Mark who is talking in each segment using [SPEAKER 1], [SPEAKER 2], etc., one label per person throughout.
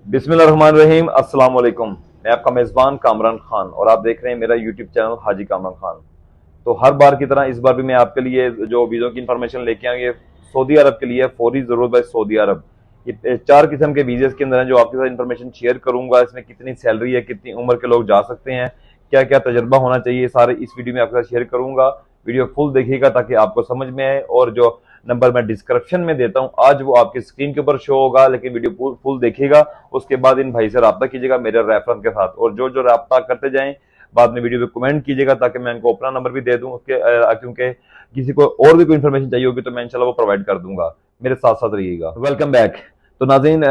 [SPEAKER 1] बिस्मिल्लाहिर्रहमानिर्रहीम। अस्सलाम वालेकुम। मैं आपका मेज़बान कामरान खान और आप देख रहे हैं मेरा यूट्यूब चैनल हाजी कामरान खान। तो हर बार की तरह इस बार भी मैं आपके लिए जो वीज़ों की इंफॉर्मेशन लेके आऊँ, ये सऊदी अरब के लिए फौरी ज़रूरत है। सऊदी अरब ये 4 किस्म के वीज़े के अंदर हैं जो आपके साथ इंफॉर्मेशन शेयर करूंगा। इसमें कितनी सैलरी है, कितनी उम्र के लोग जा सकते हैं, क्या क्या तजर्बा होना चाहिए, सारे इस वीडियो में आपके साथ शेयर करूंगा। वीडियो फुल देखिएगा ताकि आपको समझ में आए। और जो नंबर मैं डिस्क्रिप्शन में देता हूं आज वो आपकी स्क्रीन के ऊपर शो होगा, लेकिन वीडियो फुल देखिएगा। उसके बाद इन भाई से रब्ता कीजिएगा मेरे रेफरेंस के साथ, और जो जो रब्ता करते जाएं बाद में वीडियो पे कमेंट कीजिएगा ताकि मैं इनको अपना नंबर भी दे दूं उसके, क्योंकि किसी को और भी कोई इन्फॉर्मेशन चाहिए होगी तो मैं इंशाल्लाह वो प्रोवाइड कर दूंगा। मेरे साथ साथ रहिएगा। Welcome back. तो नाज़रीन,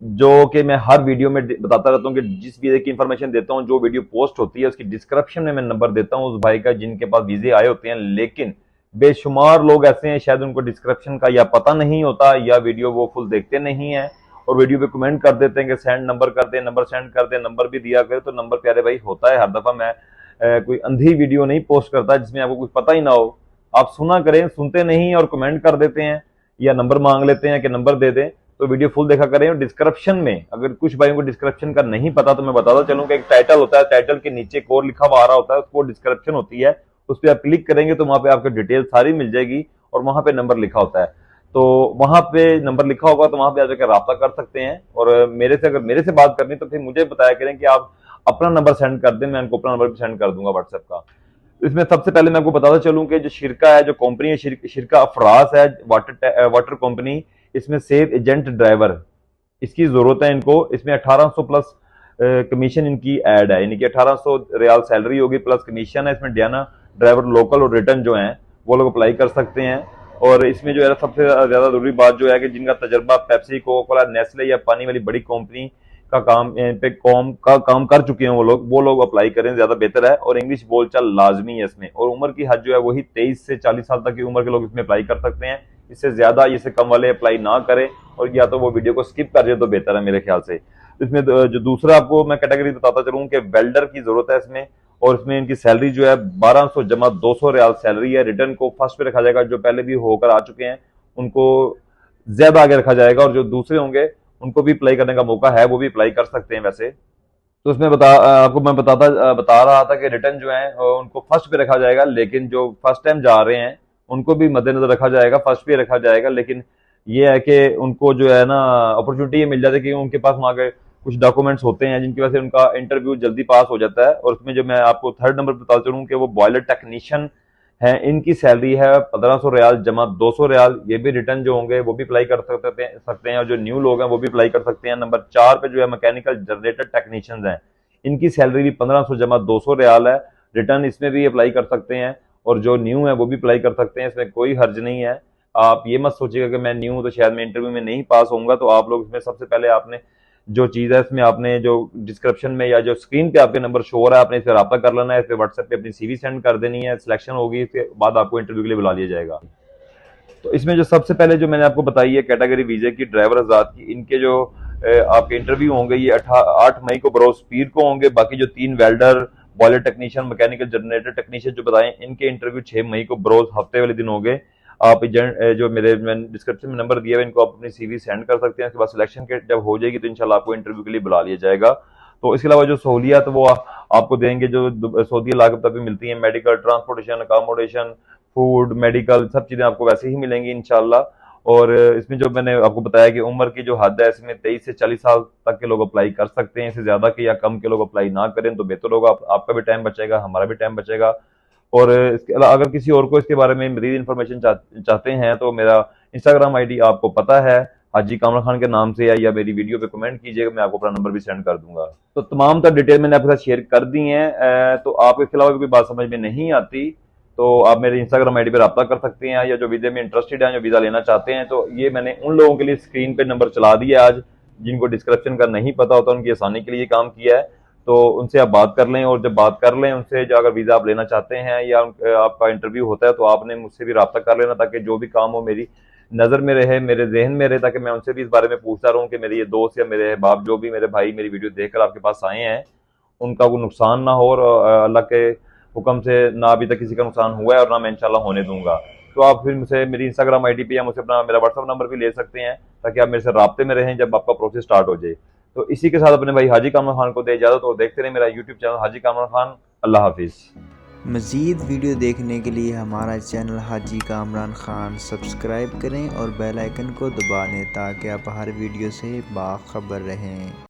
[SPEAKER 1] जो कि मैं हर वीडियो में बताता रहता हूँ कि जिस वीज़े की इंफॉर्मेशन देता हूँ, जो वीडियो पोस्ट होती है उसकी डिस्क्रिप्शन में मैं नंबर देता हूँ उस भाई का जिनके पास वीज़े आए होते हैं। लेकिन बेशुमार लोग ऐसे हैं शायद उनको डिस्क्रिप्शन का या पता नहीं होता या वीडियो वो फुल देखते नहीं है और वीडियो पे कमेंट कर देते हैं कि सेंड नंबर कर दे, नंबर सेंड कर दे, नंबर भी दिया करे। तो नंबर प्यारे भाई होता है हर दफा मैं कोई अंधी वीडियो नहीं पोस्ट करता जिसमें आपको कुछ पता ही ना हो। आप सुना करें, सुनते नहीं और कमेंट कर देते हैं या नंबर मांग लेते हैं कि नंबर दे दें। तो वीडियो फुल देखा करें। और डिस्क्रिप्शन में अगर कुछ भाइयों को डिस्क्रिप्शन का नहीं पता तो मैं बताता चलूं कि एक टाइटल होता है, टाइटल के नीचे एक और लिखा हुआ आ रहा होता है, उसको डिस्क्रिप्शन होती है। उस पर आप क्लिक करेंगे तो वहां पे आपको डिटेल सारी मिल जाएगी और वहां पे नंबर लिखा होता है। तो वहां पे नंबर लिखा होगा तो वहां पे आप जाकर रब्ता कर सकते हैं। और मेरे से अगर मेरे से बात करनी तो फिर मुझे बताया करें कि आप अपना नंबर सेंड कर दें, मैं उनको अपना नंबर भी सेंड कर दूंगा व्हाट्सएप का। इसमें सबसे पहले मैं आपको बताता चलूं कि जो शिरका है, जो कंपनी है, शिरका अफराज है, वाटर कंपनी। इसमें सेफ एजेंट ड्राइवर इसकी जरूरत है इनको। इसमें 1800 प्लस कमीशन इनकी ऐड है, यानी कि 1800 रियाल सैलरी होगी प्लस कमीशन है। इसमें डियाना ड्राइवर लोकल और रिटर्न जो हैं वो लोग अप्लाई कर सकते हैं। और इसमें जो है सबसे ज्यादा जरूरी बात जो है कि जिनका तजर्बा पेप्सी, कोका कोला, नेस्ले या पानी वाली बड़ी कंपनी का काम कर चुके हैं वो लोग अप्लाई करें, ज्यादा बेहतर है। और इंग्लिश बोलचाल लाजमी है इसमें। और उम्र की हद जो है वही 23 से 40 साल तक की उम्र के लोग इसमें अप्लाई कर सकते हैं। इससे ज्यादा, इससे कम वाले अप्लाई ना करें और या तो वो वीडियो को स्किप कर जाए तो बेहतर है मेरे ख्याल से। इसमें जो दूसरा आपको मैं कैटेगरी बताता चलूँ कि वेल्डर की जरूरत है इसमें। और इसमें इनकी सैलरी जो है 1200 जमा 200 रियाल सैलरी है। रिटर्न को फर्स्ट पे रखा जाएगा, जो पहले भी होकर आ चुके हैं उनको ज्यादा आगे रखा जाएगा और जो दूसरे होंगे उनको भी अप्लाई करने का मौका है, वो भी अप्लाई कर सकते हैं वैसे। तो उसमें आपको मैं बता रहा था कि रिटर्न जो है उनको फर्स्ट पे रखा जाएगा, लेकिन जो फर्स्ट टाइम जा रहे हैं उनको भी मद्देनजर रखा जाएगा, फर्स्ट पे रखा जाएगा। लेकिन ये है कि उनको जो है ना अपॉर्चुनिटी ये मिल जाती है कि उनके पास वहाँ के कुछ डॉक्यूमेंट्स होते हैं जिनकी वजह से उनका इंटरव्यू जल्दी पास हो जाता है। और उसमें जो मैं आपको थर्ड नंबर बता चलूँ कि वो बॉयलर टेक्नीशियन है। इनकी सैलरी है 1500 रियाल जमा 200 रियाल। ये भी रिटर्न जो होंगे वो भी अप्लाई कर सकते हैं और जो न्यू लोग हैं वो भी अप्लाई कर सकते हैं। नंबर 4 पे जो है मैकेनिकल जनरेटर टेक्नीशियंस हैं। इनकी सैलरी भी 1500 जमा 200 रियाल है। रिटर्न इसमें भी अप्लाई कर सकते हैं और जो न्यू है वो भी अप्लाई कर सकते हैं, इसमें कोई हर्ज नहीं है। आप ये मत सोचिएगा कि मैं न्यू हूं तो शायद मैं इंटरव्यू में नहीं पास होऊंगा। तो आप लोग इसमें सबसे पहले आपने जो चीज़ है इसमें आपने जो डिस्क्रिप्शन में या जो स्क्रीन पे आपके नंबर शो हो रहा है आपने इस पर रब्ता कर लेना है। इस पर व्हाट्सएप पे अपनी सीवी सेंड कर देनी है, सिलेक्शन होगी, इसके बाद आपको इंटरव्यू के लिए बुला लिया जाएगा। तो इसमें जो सबसे पहले जो मैंने आपको बताई है कैटेगरी वीजे की, ड्राइवर आजाद की, इनके जो आपके इंटरव्यू होंगे ये 8 मई को बरोज पीर को होंगे। बाकी जो 3 welder, boiler technician, mechanical generator technician जो बताएं इनके इंटरव्यू 6 मई को बरोज हफ्ते वाले दिन होंगे। आप जो मेरे डिस्क्रिप्शन में नंबर दिया है इनको आप अपनी सीवी सेंड कर सकते हैं। इसके बाद सिलेक्शन के जब हो जाएगी तो इंशाल्लाह आपको इंटरव्यू के लिए बुला लिया जाएगा। तो इसके अलावा जो सहूलियत वो आपको देंगे, जो सऊदी लागत भी मिलती है, medical, transportation, accommodation, food, medical, सब चीजें आपको वैसे ही मिलेंगी इंशाल्लाह। और इसमें जो मैंने आपको बताया कि उम्र की जो हद है इसमें 23 से 40 साल तक के लोग अप्लाई कर सकते हैं। इससे ज्यादा के या कम के लोग अप्लाई ना करें तो बेहतर होगा। आपका भी टाइम बचेगा, हमारा भी टाइम बचेगा। और इसके अलावा अगर किसी और को इसके बारे में मजीद इन्फॉर्मेशन चाहते हैं तो मेरा इंस्टाग्राम आईडी आपको पता है, हाजी कामरान खान के नाम से है, या मेरी वीडियो पे कमेंट कीजिएगा, मैं आपको अपना नंबर भी सेंड कर दूंगा। तो तमाम तर डिटेल मैंने आपके साथ शेयर कर दी है। तो आपको इसके अलावा कोई बात समझ में नहीं आती तो आप मेरे इंस्टाग्राम आईडी पर रब्ता कर सकते हैं, या जो वीज़े में इंटरेस्टेड हैं, जो वीज़ा लेना चाहते हैं। तो ये मैंने उन लोगों के लिए स्क्रीन पे नंबर चला दिया आज जिनको डिस्क्रिप्शन का नहीं पता होता, उनकी आसानी के लिए काम किया है। तो उनसे आप बात कर लें, और जब बात कर लें उनसे, जो अगर वीज़ा आप लेना चाहते हैं या आपका इंटरव्यू होता है तो आपने मुझसे भी रब्ता कर लेना, ताकि जो भी काम हो मेरी नज़र में रहे, मेरे जहन में रहे, ताकि मैं उनसे भी इस बारे में पूछता रहूँ कि मेरे ये दोस्त या मेरे बाप, जो भी मेरे भाई मेरी वीडियो देखकर आपके पास आए हैं, उनका कोई नुकसान ना हो। और अल्लाह के हुक्म से ना अभी तक किसी का नुकसान हुआ है और ना मैं इंशाल्लाह होने दूंगा। तो आप फिर मुझसे मेरी इंस्टाग्राम आईडी पे या मुझसे अपना मेरा व्हाट्सअप नंबर भी ले सकते हैं ताकि आप मेरे से राब्ते में रहें जब आपका प्रोसेस स्टार्ट हो जाए। तो इसी के साथ अपने भाई हाजी कामरान खान को दे इजाजत और देखते रहे मेरा यूट्यूब चैनल हाजी कामरान खान। अल्लाह हाफिज़।
[SPEAKER 2] मज़ीद वीडियो देखने के लिए हमारा चैनल हाजी कामरान खान सब्सक्राइब करें और बेल आइकन को दबा लें ताकि आप हर वीडियो से बाखबर रहें।